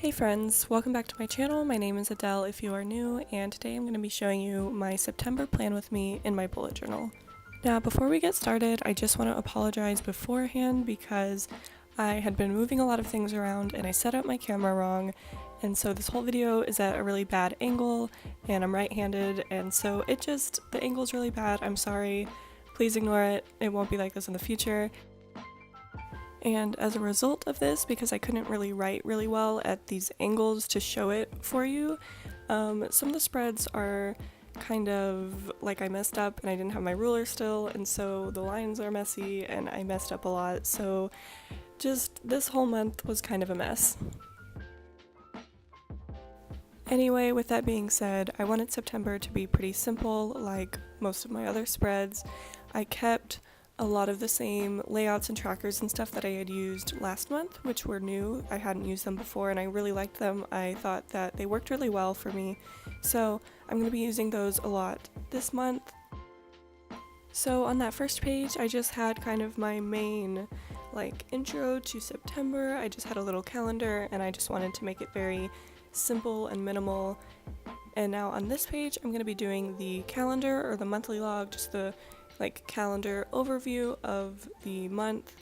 Hey friends, welcome back to my channel. My name is Adele if you are new, and today I'm going to be showing you my September plan with me in my bullet journal. Now before we get started, I just want to apologize beforehand because I had been moving a lot of things around and I set up my camera wrong, and so this whole video is at a really bad angle and I'm right-handed, and so the angle's really bad. I'm sorry. Please ignore it. It won't be like this in the future. And as a result of this, because I couldn't really write really well at these angles to show it for you, some of the spreads are kind of like I messed up and I didn't have my ruler still, and so the lines are messy and I messed up a lot, so just this whole month was kind of a mess. Anyway, with that being said, I wanted September to be pretty simple like most of my other spreads. I kept a lot of the same layouts and trackers and stuff that I had used last month, which were new. I hadn't used them before and I really liked them. I thought that they worked really well for me, so I'm going to be using those a lot this month. So on that first page, I just had kind of my main intro to September. I just had a little calendar and I just wanted to make it very simple and minimal. And now on this page, I'm going to be doing the calendar or the monthly log, just the calendar overview of the month.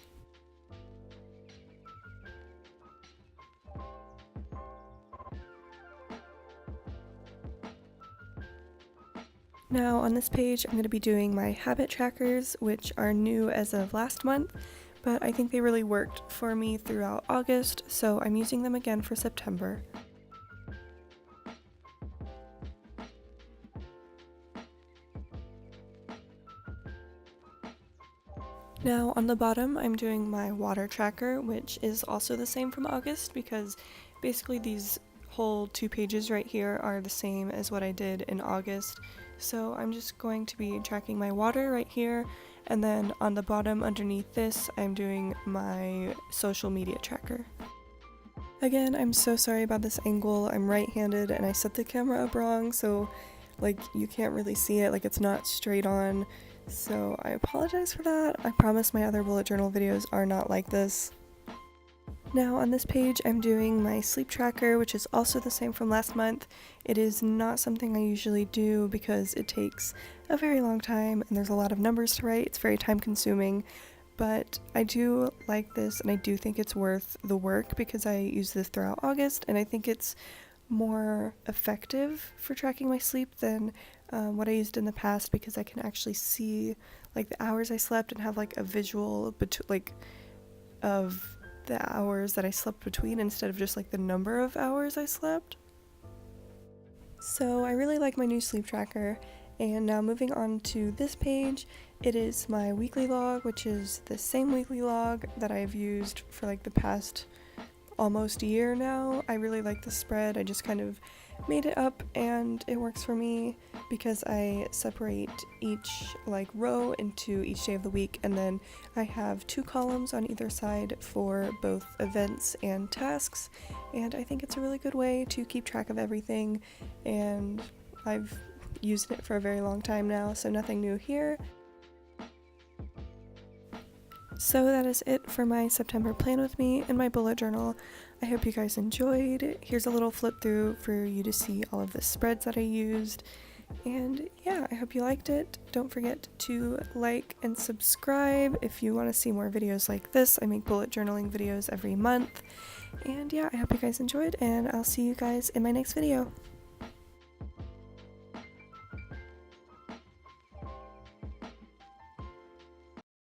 Now on this page I'm going to be doing my habit trackers, which are new as of last month, but I think they really worked for me throughout August, so I'm using them again for September. Now on the bottom I'm doing my water tracker, which is also the same from August because basically these whole 2 pages right here are the same as what I did in August. So I'm just going to be tracking my water right here, and then on the bottom underneath this I'm doing my social media tracker. Again, I'm so sorry about this angle. I'm right-handed and I set the camera up wrong, so you can't really see it, it's not straight on. So I apologize for that. I promise my other bullet journal videos are not like this. Now on this page I'm doing my sleep tracker, which is also the same from last month. It is not something I usually do because it takes a very long time and there's a lot of numbers to write. It's very time consuming, but I do like this and I do think it's worth the work because I use this throughout August and I think it's more effective for tracking my sleep than what I used in the past, because I can actually see the hours I slept and have a visual of the hours that I slept between instead of just the number of hours I slept. So I really like my new sleep tracker. And now moving on to this page, it is my weekly log, which is the same weekly log that I've used for the past almost a year now. I really like the spread. I just kind of made it up and it works for me because I separate each row into each day of the week, and then I have 2 columns on either side for both events and tasks, and I think it's a really good way to keep track of everything, and I've used it for a very long time now, so nothing new here. So that is it for my September plan with me in my bullet journal. I hope you guys enjoyed. Here's a little flip through for you to see all of the spreads that I used. And yeah, I hope you liked it. Don't forget to like and subscribe if you want to see more videos like this. I make bullet journaling videos every month. And yeah, I hope you guys enjoyed, and I'll see you guys in my next video.